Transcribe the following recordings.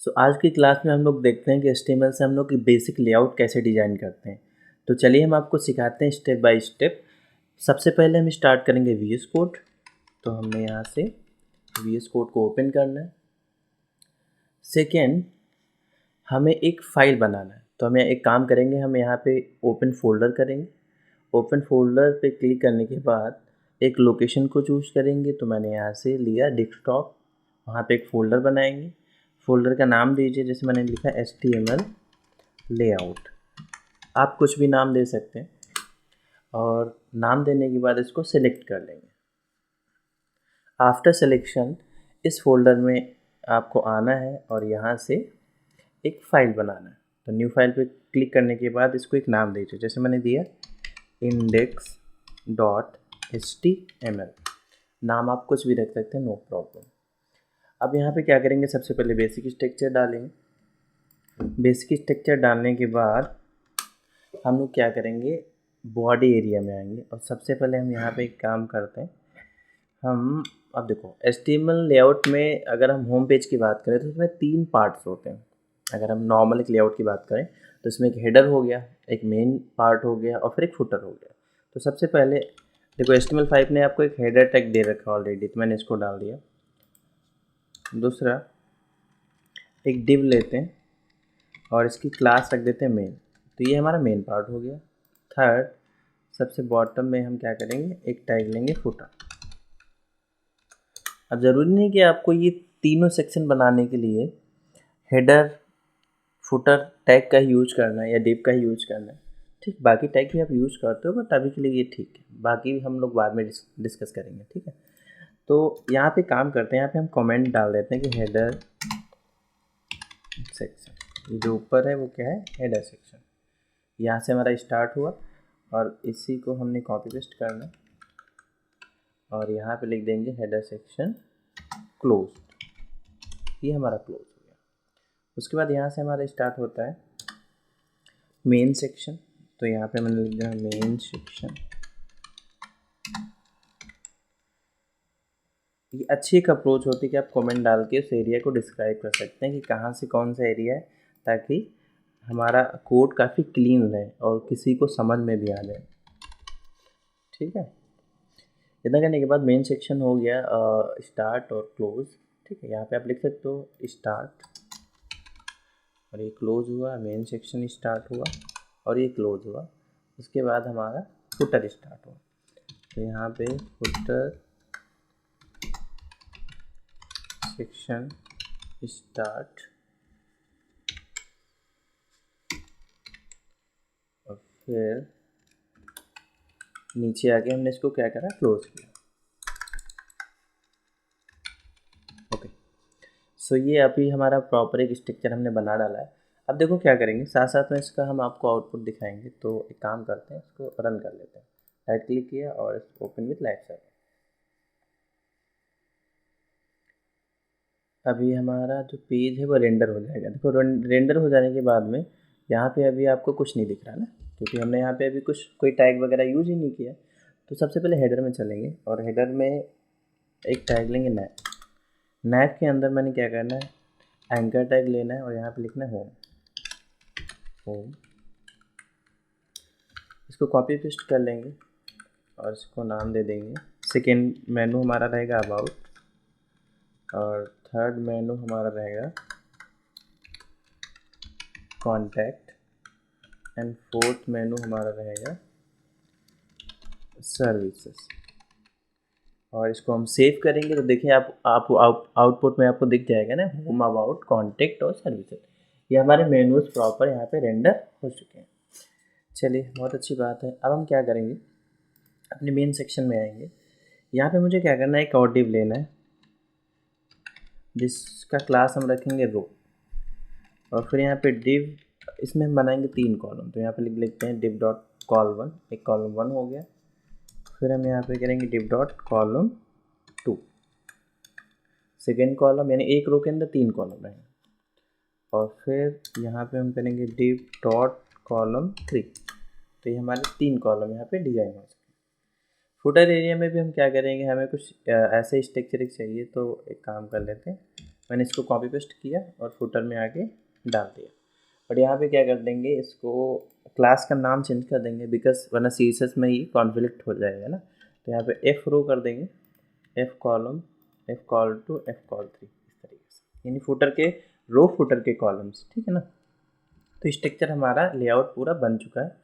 आज की क्लास में हम लोग देखते हैं कि HTML से हम लोग की बेसिक लेआउट कैसे डिज़ाइन करते हैं। तो चलिए हम आपको सिखाते हैं स्टेप बाय स्टेप। सबसे पहले हम स्टार्ट करेंगे VS कोड। तो हमने यहाँ से VS कोड को ओपन करना है। सेकेंड, हमें एक फ़ाइल बनाना है। तो हमें एक काम करेंगे, हम यहाँ पे ओपन फोल्डर करेंगे। ओपन फोल्डर पे क्लिक करने के बाद एक लोकेशन को चूज़ करेंगे। तो मैंने यहाँ से लिया डेस्कटॉप। वहाँ पे एक फ़ोल्डर बनाएंगे। फ़ोल्डर का नाम दीजिए, जैसे मैंने लिखा HTML लेआउट। आप कुछ भी नाम दे सकते हैं और नाम देने के बाद इसको सिलेक्ट कर लेंगे। आफ्टर सिलेक्शन इस फोल्डर में आपको आना है और यहाँ से एक फ़ाइल बनाना है। तो न्यू फाइल पे क्लिक करने के बाद इसको एक नाम दीजिए, जैसे मैंने दिया index.html। नाम आप कुछ भी रख सकते हैं, नो प्रॉब्लम। अब यहाँ पे क्या करेंगे, सबसे पहले बेसिक स्ट्रक्चर डालेंगे। बेसिक स्ट्रक्चर डालने के बाद हम लोग क्या करेंगे, बॉडी एरिया में आएंगे और सबसे पहले हम यहाँ पे एक काम करते हैं। हम अब देखो HTML लेआउट में अगर हम होम पेज की बात करें तो इसमें 3 पार्ट्स होते हैं। अगर हम नॉर्मल एक लेआउट की बात करें तो इसमें एक हेडर हो गया, एक मेन पार्ट हो गया और फिर एक फुटर हो गया। तो सबसे पहले देखो HTML5 ने आपको एक हेडर टैग दे रखा है ऑलरेडी, तो मैंने इसको डाल दिया। दूसरा, एक डिव लेते हैं और इसकी क्लास रख देते हैं मेन। तो ये हमारा मेन पार्ट हो गया। थर्ड, सबसे बॉटम में हम क्या करेंगे, एक टैग लेंगे फुटर। अब ज़रूरी नहीं कि आपको ये तीनों सेक्शन बनाने के लिए हेडर फुटर टैग का ही यूज करना है या डिव का ही यूज करना है। ठीक, बाकी टैग भी आप यूज करते हो बट अभी के लिए ये ठीक है, बाकी हम लोग बाद में डिस्कस करेंगे। ठीक है, तो यहाँ पे काम करते हैं, यहाँ पे हम कमेंट डाल देते हैं कि हेडर सेक्शन, जो ऊपर है वो क्या है, हेडर सेक्शन। यहाँ से हमारा स्टार्ट हुआ और इसी को हमने कॉपी पेस्ट करना है और यहाँ पे लिख देंगे हेडर सेक्शन क्लोज। ये हमारा क्लोज हो गया। उसके बाद यहाँ से हमारा स्टार्ट होता है मेन सेक्शन। तो यहाँ पे मैंने लिख दिया मेन सेक्शन। ये अच्छी एक अप्रोच होती है कि आप कमेंट डाल के उस एरिया को डिस्क्राइब कर सकते हैं कि कहाँ से कौन सा एरिया है, ताकि हमारा कोड काफ़ी क्लीन रहे और किसी को समझ में भी आ जाए। ठीक है, इतना करने के बाद मेन सेक्शन हो गया स्टार्ट और क्लोज। ठीक है, यहाँ पे आप लिख सकते हो स्टार्ट और ये क्लोज हुआ, मेन सेक्शन स्टार्ट हुआ और ये क्लोज हुआ। उसके बाद हमारा फुटर स्टार्ट हुआ। तो यहाँ पे फुटर सेक्शन स्टार्ट और फिर नीचे आके हमने इसको क्या करा, क्लोज किया। ओके, सो ये अभी हमारा प्रॉपर एक स्ट्रक्चर हमने बना डाला है। अब देखो क्या करेंगे, साथ साथ में इसका हम आपको आउटपुट दिखाएंगे। तो एक काम करते हैं, इसको रन कर लेते हैं। राइट क्लिक किया और ओपन विथ लाइव सर्वर। अभी हमारा जो पेज है वो रेंडर हो जाएगा। देखो रेंडर हो जाने के बाद में यहाँ पे अभी आपको कुछ नहीं दिख रहा ना, क्योंकि हमने यहाँ पे अभी कुछ कोई टैग वगैरह यूज ही नहीं किया। तो सबसे पहले हेडर में चलेंगे और हेडर में एक टैग लेंगे नैप। नैप के अंदर मैंने क्या करना है, एंकर टैग लेना है और यहाँ पे लिखना है होम। होम, इसको कॉपी पेस्ट कर लेंगे और इसको नाम दे देंगे। सेकेंड मेनू हमारा रहेगा अबाउट और थर्ड मेनू हमारा रहेगा कॉन्टैक्ट एंड फोर्थ मेनू हमारा रहेगा सर्विसेज। और इसको हम सेव करेंगे तो देखिए आप आउटपुट में आपको दिख जाएगा ना, होम अबाउट कॉन्टैक्ट और सर्विसेज। ये हमारे मेनूज प्रॉपर यहाँ पे रेंडर हो चुके हैं। चलिए, बहुत अच्छी बात है। अब हम क्या करेंगे, अपने मेन सेक्शन में आएंगे। यहाँ पे मुझे क्या करना है, एक और डिव लेना है जिसका क्लास हम रखेंगे रो। और फिर यहाँ पे डिव, इसमें हम बनाएंगे 3 कॉलम। तो यहाँ पे लिख लेते हैं डिव डॉट कॉल 1, एक कॉलम 1 हो गया। फिर हम यहाँ पे करेंगे div dot column 2, second column, यानी एक रो के अंदर 3 कॉलम रहेंगे। और फिर यहाँ पे हम करेंगे डिव डॉट कॉलम 3। तो ये हमारे 3 कॉलम यहाँ पे डिजाइन हो सके। फुटर एरिया में भी हम क्या करेंगे, हमें कुछ ऐसे स्ट्रक्चर चाहिए। तो एक काम कर लेते हैं, मैंने इसको कॉपी पेस्ट किया और फुटर में आके डाल दिया। और यहाँ पे क्या कर देंगे, इसको क्लास का नाम चेंज कर देंगे, बिकॉज वरना CSS में ही कॉन्फ्लिक्ट हो जाएगा ना। तो यहाँ पे एफ रो कर देंगे, F column, F col two, F col 3, इस तरीके से, यानी फुटर के रो, फुटर के कॉलम्स, ठीक है ना। तो स्ट्रक्चर हमारा लेआउट पूरा बन चुका है।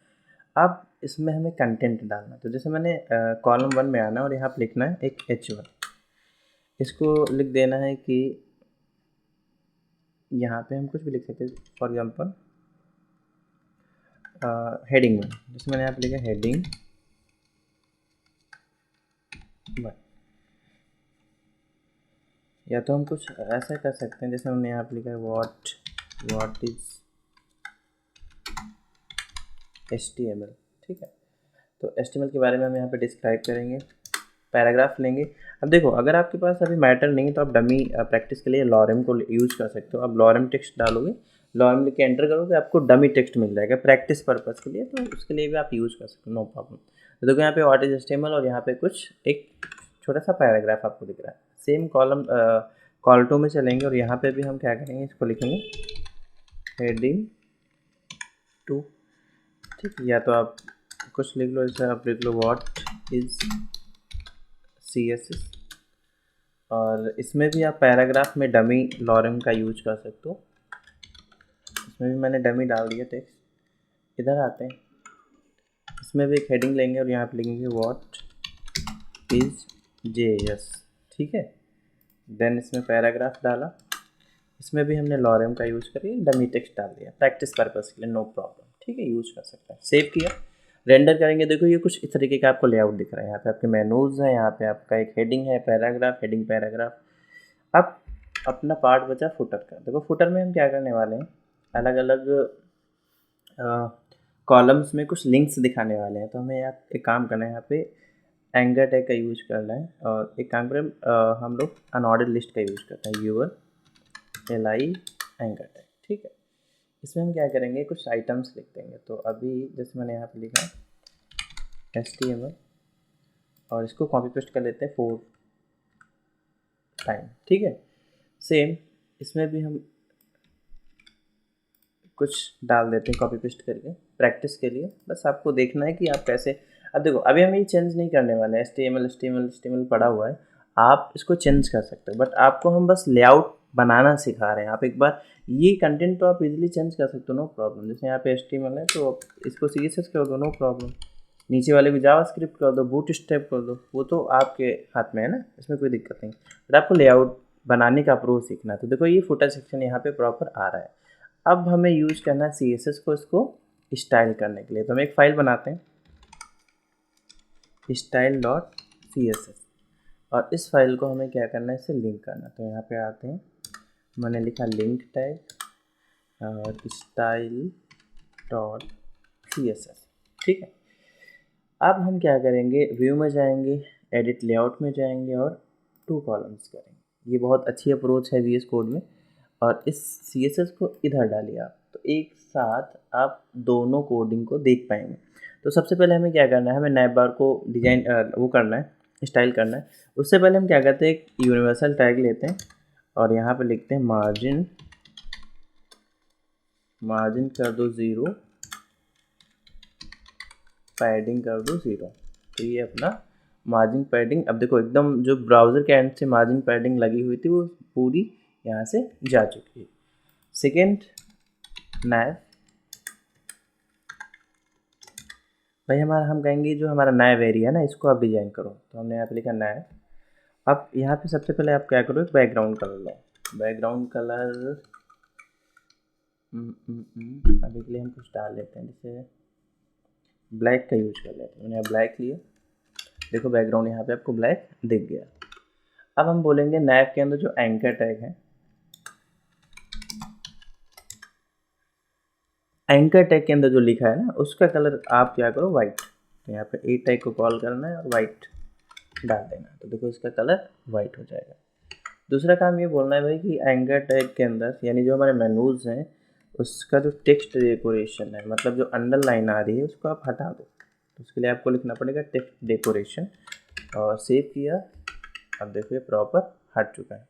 अब इसमें हमें कंटेंट डालना, तो जैसे मैंने कॉलम 1 में आना है और यहाँ पर लिखना है एक H1, इसको लिख देना है कि यहाँ पे हम कुछ भी लिख सकते हैं, फॉर एग्जांपल हेडिंग 1, जैसे मैंने यहाँ पे लिखा हेडिंग 1, या तो हम कुछ ऐसा कर सकते हैं, जैसे हमने यहाँ पे लिखा है व्हाट इज HTML, ठीक है। तो HTML के बारे में हम यहाँ पे डिस्क्राइब करेंगे, पैराग्राफ लेंगे। अब देखो, अगर आपके पास अभी मैटर नहीं है तो आप डमी प्रैक्टिस के लिए लॉरेम को यूज कर सकते हो। आप लॉरेम टेक्स्ट डालोगे, लॉरेम लिख के एंटर करोगे, आपको डमी टेक्स्ट मिल जाएगा प्रैक्टिस पर्पज़ के लिए, तो उसके लिए भी आप यूज़ कर सकते हो, नो प्रॉब्लम। तो देखो यहाँ पे व्हाट इज HTML और यहाँ पे कुछ एक छोटा सा पैराग्राफ आपको दिख रहा है। सेम कॉल टू में चलेंगे और यहाँ पे भी हम क्या करेंगे, इसको लिखेंगे हेडिंग 2, ठीक। या तो आप कुछ लिख लो, जैसे आप लिख लो व्हाट इज CSS, और इसमें भी आप पैराग्राफ में डमी लॉरेम का यूज कर सकते हो। इसमें भी मैंने डमी डाल दिया टेक्स्ट। इधर आते हैं, इसमें भी एक हेडिंग लेंगे और यहाँ पे लिखेंगे व्हाट इज JS, ठीक है। देन इसमें पैराग्राफ डाला, इसमें भी हमने लॉरेम का यूज करके डमी टेक्स्ट डाल दिया प्रैक्टिस पर्पज़ के लिए, नो प्रॉब्लम, ठीक है, यूज कर सकते हैं। सेव किया, रेंडर करेंगे। देखो ये कुछ इस तरीके का आपको लेआउट दिख रहा है। यहाँ पे आपके मेनूज हैं, यहाँ पे आपका एक हेडिंग है, पैराग्राफ, हेडिंग, पैराग्राफ। अब अपना पार्ट बचा फुटर का। देखो फुटर में हम क्या करने वाले हैं, अलग अलग कॉलम्स में कुछ लिंक्स दिखाने वाले हैं। तो हमें यहाँ एक काम करना है, यहाँ पे एंकर टैग का यूज करना है, और एक काम करें हम लोग अनऑर्डर्ड लिस्ट का यूज करते हैं, URLI एंकर टैग, ठीक है। इसमें हम क्या करेंगे, कुछ आइटम्स लिख देंगे। तो अभी जैसे मैंने यहाँ पे लिखा HTML और इसको कॉपी पेस्ट कर लेते हैं 4 टाइम, ठीक है। सेम इसमें भी हम कुछ डाल देते हैं कॉपी पेस्ट करके प्रैक्टिस के लिए। बस आपको देखना है कि आप कैसे, अब देखो अभी हम ये चेंज नहीं करने वाले हैं, HTML पड़ा हुआ है, आप इसको चेंज कर सकते हो, बट आपको हम बस लेआउट बनाना सिखा रहे हैं। आप एक बार ये कंटेंट तो आप इजीली चेंज कर सकते हो, नो प्रॉब्लम। जैसे यहाँ पे HTML है तो आप इसको CSS कर दो, नो प्रॉब्लम। नीचे वाले भी जावास्क्रिप्ट कर दो, बूटस्ट्रैप कर दो, वो तो आपके हाथ में है ना, इसमें कोई दिक्कत नहीं। बट आपको लेआउट बनाने का अप्रोच सीखना है। तो देखो ये फुटर सेक्शन यहाँ पे प्रॉपर आ रहा है। अब हमें यूज करना है CSS को इसको स्टाइल करने के लिए। तो हम एक फाइल बनाते हैं style.css, और इस फाइल को हमें क्या करना है, इसे लिंक करना। तो यहाँ पे आते हैं, मैंने लिखा लिंक टैग और style.css, ठीक है। अब हम क्या करेंगे, व्यू में जाएंगे, एडिट लेआउट में जाएंगे और 2 कॉलम्स करेंगे। ये बहुत अच्छी अप्रोच है VS कोड में। और इस CSS को इधर डालिए आप, तो एक साथ आप दोनों कोडिंग को देख पाएंगे। तो सबसे पहले हमें क्या करना है, हमें नैप बार को डिजाइन वो करना है, स्टाइल करना है। उससे पहले हम क्या करते हैं, एक यूनिवर्सल टैग लेते हैं और यहाँ पे लिखते हैं मार्जिन कर दो 0, पैडिंग कर दो 0। तो ये अपना मार्जिन पैडिंग, अब देखो एकदम जो ब्राउज़र के एंड से मार्जिन पैडिंग लगी हुई थी वो पूरी यहाँ से जा चुकी है। सेकेंड नैव, भाई हम कहेंगे जो हमारा नैव एरिया है ना, इसको आप डिजाइन करो। तो हमने यहाँ पे लिखा नैव। अब यहाँ पे सबसे पहले आप क्या करो, एक बैकग्राउंड कलर लो। बैकग्राउंड कलर अभी के लिए हम कुछ डाल लेते हैं, जैसे ब्लैक का यूज कर लेते हैं। मैंने ब्लैक लिया, देखो बैकग्राउंड यहाँ पे आपको ब्लैक दिख गया। अब हम बोलेंगे नैव के अंदर जो एंकर टैग है, एंकर टैग के अंदर जो लिखा है ना, उसका कलर आप क्या करो, वाइट। तो यहाँ पे ए टैग को कॉल करना है और वाइट डाल देना है। तो देखो इसका कलर वाइट हो जाएगा। दूसरा काम ये बोलना है भाई कि एंकर टैग के अंदर, यानी जो हमारे मेनूज हैं, उसका जो टेक्स्ट डेकोरेशन है, मतलब जो अंडरलाइन आ रही है, उसको आप हटा दो। तो उसके लिए आपको लिखना पड़ेगा टेक्स्ट डेकोरेशन, और सेव किया। अब देखो ये प्रॉपर हट चुका है।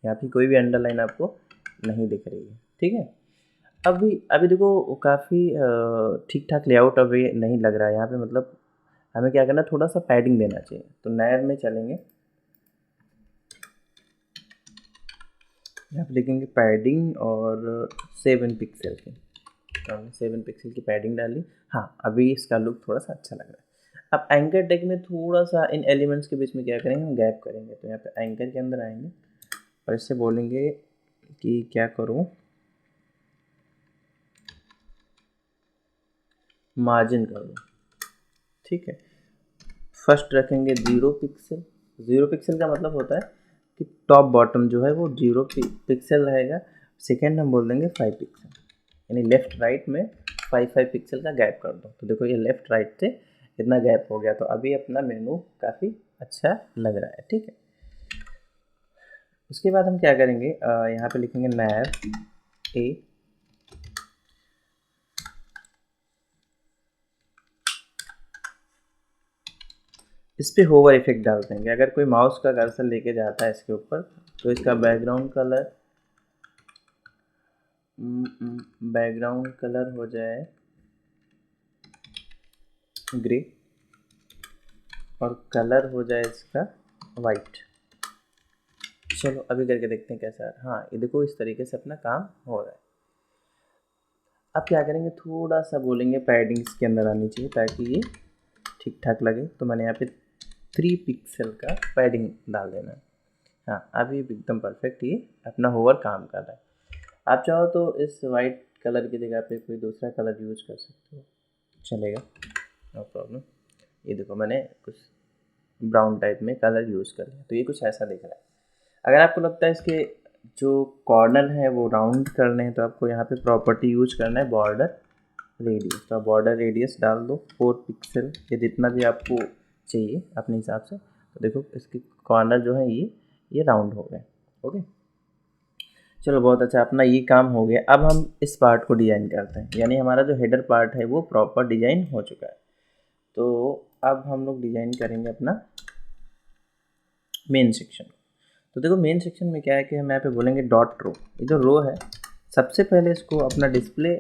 यहाँ पे कोई भी अंडरलाइन आपको नहीं दिख रही है, ठीक है। अभी अभी देखो काफ़ी ठीक ठाक लेआउट अभी नहीं लग रहा है यहाँ पे, मतलब हमें क्या करना है, थोड़ा सा पैडिंग देना चाहिए। तो नैव में चलेंगे, यहाँ पे लिखेंगे पैडिंग और 7 पिक्सल की, तो हमने 7 पिक्सल की पैडिंग डाली। हाँ, अभी इसका लुक थोड़ा सा अच्छा लग रहा है। अब एंकर टैग में थोड़ा सा इन एलिमेंट्स के बीच में क्या करेंगे, हम गैप करेंगे। तो यहाँ पे एंकर के अंदर आएंगे और इससे बोलेंगे कि क्या करूँ, मार्जिन कर दो, ठीक है। फर्स्ट रखेंगे 0 पिक्सल। 0 पिक्सल का मतलब होता है कि टॉप बॉटम जो है वो 0 पिक्सल रहेगा। सेकेंड हम बोल देंगे 5 पिक्सल, यानी लेफ्ट राइट में 5 पिक्सल का गैप कर दो। तो देखो ये लेफ्ट राइट से इतना गैप हो गया, तो अभी अपना मेनू काफ़ी अच्छा लग रहा है, ठीक है। उसके बाद हम क्या करेंगे, यहाँ पे लिखेंगे नैव ए, इस पे होवर इफेक्ट डाल देंगे। अगर कोई माउस का कर्सर लेके जाता है इसके ऊपर, तो इसका बैकग्राउंड कलर हो जाए ग्रे और कलर हो जाए इसका वाइट। चलो अभी करके देखते हैं कैसा है। हाँ, ये देखो इस तरीके से अपना काम हो रहा है। अब क्या करेंगे, थोड़ा सा बोलेंगे पैडिंग इसके अंदर आनी चाहिए ताकि ये ठीक ठाक लगे। तो मैंने यहाँ पे 3 पिक्सल का पैडिंग डाल देना है। हाँ, अभी एकदम परफेक्ट ये अपना होवर काम कर रहा है। आप चाहो तो इस वाइट कलर की जगह पे कोई दूसरा कलर यूज कर सकते हो, चलेगा, नो प्रॉब्लम। ये देखो मैंने कुछ ब्राउन टाइप में कलर यूज़ कर लिया, तो ये कुछ ऐसा दिख रहा है। अगर आपको लगता है इसके जो कॉर्नर है वो राउंड करने हैं, तो आपको यहाँ पे प्रॉपर्टी यूज करना है बॉर्डर रेडियस। तो आप बॉर्डर रेडियस डाल दो 4 पिक्सल, ये जितना भी आपको चाहिए अपने हिसाब से। तो देखो इसके कॉर्नर जो है ये राउंड हो गए, ओके। चलो बहुत अच्छा, अपना ये काम हो गया। अब हम इस पार्ट को डिज़ाइन करते हैं, यानी हमारा जो हेडर पार्ट है वो प्रॉपर डिज़ाइन हो चुका है। तो अब हम लोग डिज़ाइन करेंगे अपना मेन सेक्शन। तो देखो मेन सेक्शन में क्या है कि हम यहाँ पे बोलेंगे डॉट रो। ये जो रो है, सबसे पहले इसको अपना डिस्प्ले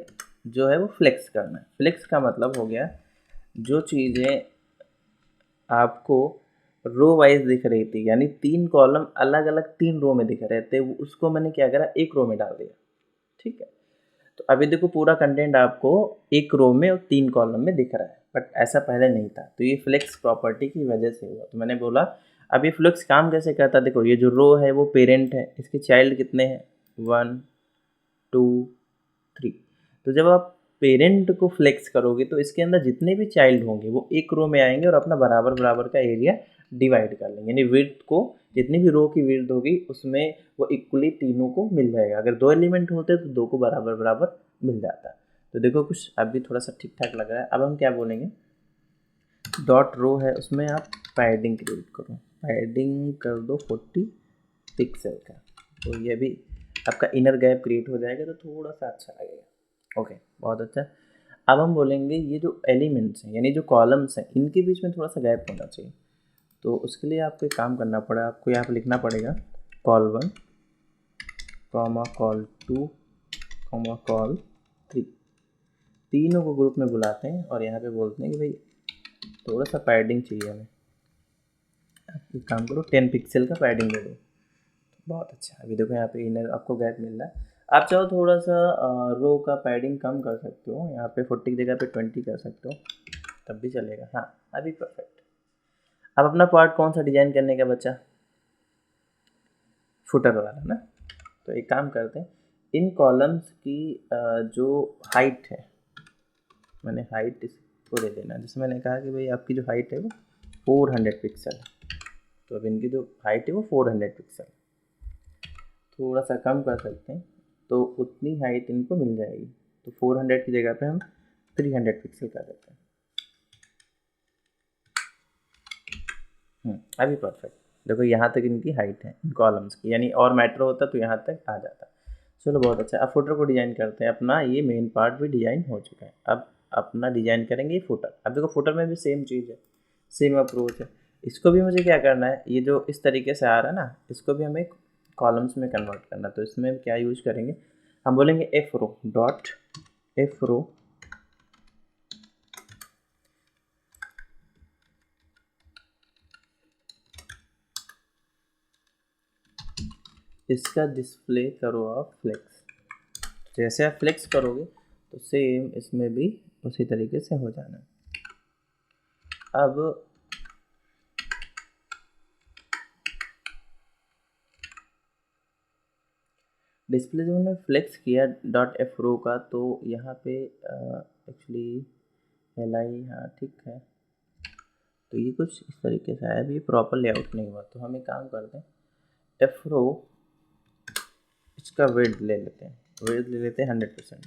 जो है वो फ्लेक्स करना है। फ्लेक्स का मतलब हो गया, जो चीज़ें आपको रो वाइज दिख रही थी, यानी 3 कॉलम अलग अलग 3 रो में दिख रहे थे, उसको मैंने क्या करा, एक रो में डाल दिया, ठीक है। तो अभी देखो पूरा कंटेंट आपको एक रो में और 3 कॉलम में दिख रहा है, बट ऐसा पहले नहीं था। तो ये फ्लेक्स प्रॉपर्टी की वजह से हुआ। तो मैंने बोला अब ये फ्लेक्स काम कैसे करता है। देखो ये जो रो है वो पेरेंट है, इसके चाइल्ड कितने हैं, 1 2 3। तो जब आप पेरेंट को फ्लेक्स करोगे तो इसके अंदर जितने भी चाइल्ड होंगे वो एक रो में आएंगे और अपना बराबर बराबर का एरिया डिवाइड कर लेंगे, यानी विड्थ को, जितनी भी रो की विड्थ होगी उसमें वो इक्वली तीनों को मिल जाएगा। अगर 2 एलिमेंट होते तो 2 को बराबर बराबर मिल जाता। तो देखो कुछ अभी थोड़ा सा ठीक ठाक लग रहा है। अब हम क्या बोलेंगे, डॉट रो है उसमें आप पैडिंग क्रिएट करो, पैडिंग कर दो 40 पिक्सल का। तो ये भी आपका इनर गैप क्रिएट हो जाएगा, तो थोड़ा सा अच्छा लगेगा, ओके बहुत अच्छा। अब हम बोलेंगे ये जो एलिमेंट्स हैं यानी जो कॉलम्स हैं, इनके बीच में थोड़ा सा गैप होना चाहिए। तो उसके लिए आपको एक काम करना पड़ेगा, आपको यहाँ पे लिखना पड़ेगा call1, call2, call3, तीनों को ग्रुप में बुलाते हैं और यहाँ पे बोलते हैं कि भाई थोड़ा सा पैडिंग चाहिए हमें। आप एक काम करो 10 पिक्सल का पैडिंग दे दो, बहुत अच्छा। अभी देखो यहाँ पे इनर आपको गैप मिल रहा है। आप चाहो थोड़ा सा रो का पैडिंग कम कर सकते हो, यहाँ पे 40 की जगह पे 20 कर सकते हो, तब भी चलेगा। हाँ अभी परफेक्ट। अब अपना पार्ट कौन सा डिजाइन करने का बचा, फुटर वाला ना। तो एक काम करते हैं, इन कॉलम्स की जो हाइट है, मैंने हाइट इसको दे देना, जैसे मैंने कहा कि भाई आपकी जो हाइट है वो 400 पिक्सल है। तो अब इनकी जो हाइट है वो 400 पिक्सल, थोड़ा सा कम कर सकते हैं तो उतनी हाइट इनको मिल जाएगी। तो 400 की जगह पे हम 300 पिक्सल कर देते हैं। अभी परफेक्ट। देखो यहाँ तक इनकी हाइट है इन कॉलम्स की, यानी और मैटर होता तो यहाँ तक आ जाता। चलो बहुत अच्छा। अब फुटर को डिज़ाइन करते हैं। अपना ये मेन पार्ट भी डिज़ाइन हो चुका है, अब अपना डिज़ाइन करेंगे ये फुटर। अब देखो फुटर में भी सेम चीज़ है, सेम अप्रोच है। इसको भी मुझे क्या करना है, ये जो इस तरीके से आ रहा है ना, इसको भी हमें कॉलम्स में कन्वर्ट करना। तो इसमें क्या यूज करेंगे, हम बोलेंगे एफ रो डॉट एफ रो इसका डिस्प्ले करो आप फ्लेक्स। जैसे आप फ्लेक्स करोगे तो सेम इसमें भी उसी तरीके से हो जाना। अब डिस्प्ले जो हमने फ्लेक्स किया डॉट एफ रो का, तो यहाँ पे एक्चुअली एल आई, हाँ ठीक है, तो ये कुछ इस तरीके से आया। अभी ये प्रॉपर लेआउट नहीं हुआ, तो हम एक काम करते हैं, एफ रो इसका वेट ले लेते हैं, 100%,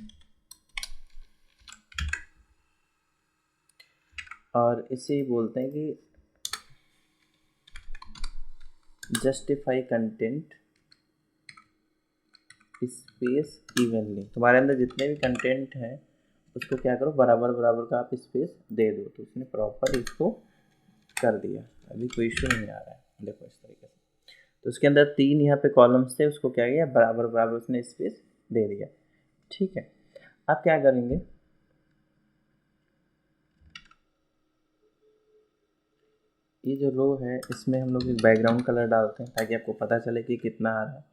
और इसे बोलते हैं कि जस्टिफाई कंटेंट स्पेस इवनली। तुम्हारे अंदर जितने भी कंटेंट हैं उसको क्या करो, बराबर बराबर का आप स्पेस दे दो। तो उसने प्रॉपर इसको कर दिया, अभी कोई इशू नहीं आ रहा है, देखो इस तरीके से। तो उसके अंदर 3 यहाँ पे कॉलम्स थे, उसको क्या किया, बराबर बराबर उसने स्पेस दे दिया। ठीक है, अब क्या करेंगे, ये जो रो है इसमें हम लोग एक बैकग्राउंड कलर डालते हैं ताकि आपको पता चले कि कितना आ रहा है।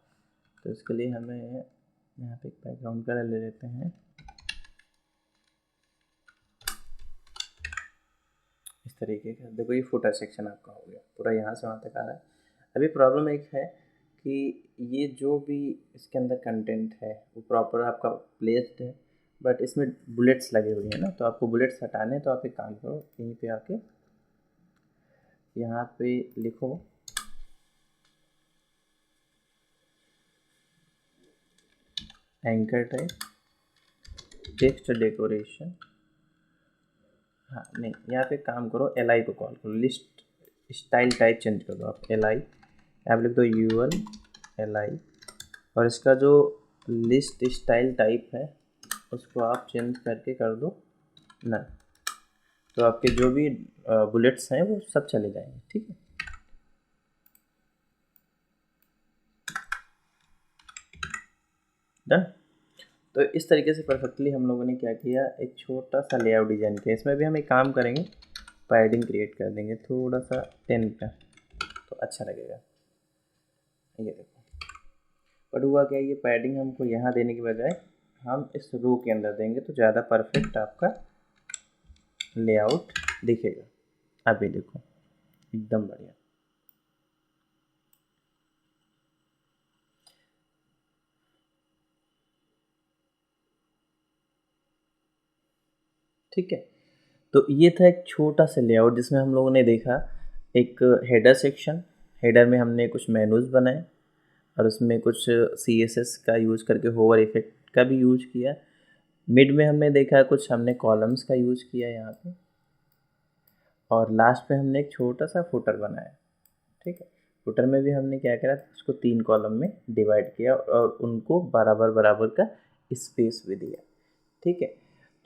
तो इसके लिए हमें यहाँ पे एक बैकग्राउंड कलर ले लेते हैं, इस तरीके का। देखो ये फुटर सेक्शन आपका हो गया, पूरा यहाँ से वहाँ तक आ रहा है। अभी प्रॉब्लम एक है कि ये जो भी इसके अंदर कंटेंट है वो प्रॉपर आपका प्लेस्ड है, बट इसमें बुलेट्स लगे हुए हैं ना, तो आपको बुलेट्स हटाने हैं। तो आप एक काम करो, यहीं पे आके यहाँ पे लिखो एंकर टाइप टेक्स्ट डेकोरेशन, हाँ नहीं, यहाँ पे काम करो, एल आई को कॉल करो, लिस्ट स्टाइल टाइप चेंज कर दो आप, एल आई, आप लिख दो यूएल एल आई, और इसका जो लिस्ट स्टाइल टाइप है उसको आप चेंज करके कर दो नन। तो आपके जो भी बुलेट्स हैं वो सब चले जाएंगे। ठीक है, डन। तो इस तरीके से परफेक्टली हम लोगों ने क्या किया, एक छोटा सा लेआउट डिजाइन किया। इसमें भी हम एक काम करेंगे, पैडिंग क्रिएट कर देंगे थोड़ा सा 10 का, तो अच्छा लगेगा। ये देखो, बट हुआ क्या, ये पैडिंग हमको यहाँ देने के बजाय हम इस रो के अंदर देंगे तो ज़्यादा परफेक्ट आपका लेआउट दिखेगा। अभी देखो एकदम बढ़िया। ठीक है, तो ये था एक छोटा सा लेआउट जिसमें हम लोगों ने देखा एक हेडर सेक्शन, हेडर में हमने कुछ मेनूज़ बनाए और उसमें कुछ CSS का यूज़ करके होवर इफेक्ट का भी यूज़ किया। मिड में हमने देखा कुछ हमने कॉलम्स का यूज़ किया यहाँ पे, और लास्ट में हमने एक छोटा सा फुटर बनाया। ठीक है, फुटर में भी हमने क्या करा, उसको 3 कॉलम में डिवाइड किया और उनको बराबर बराबर का स्पेस भी दिया। ठीक है,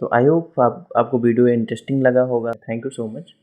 तो आई होप आपको वीडियो इंटरेस्टिंग लगा होगा। Thank you so much.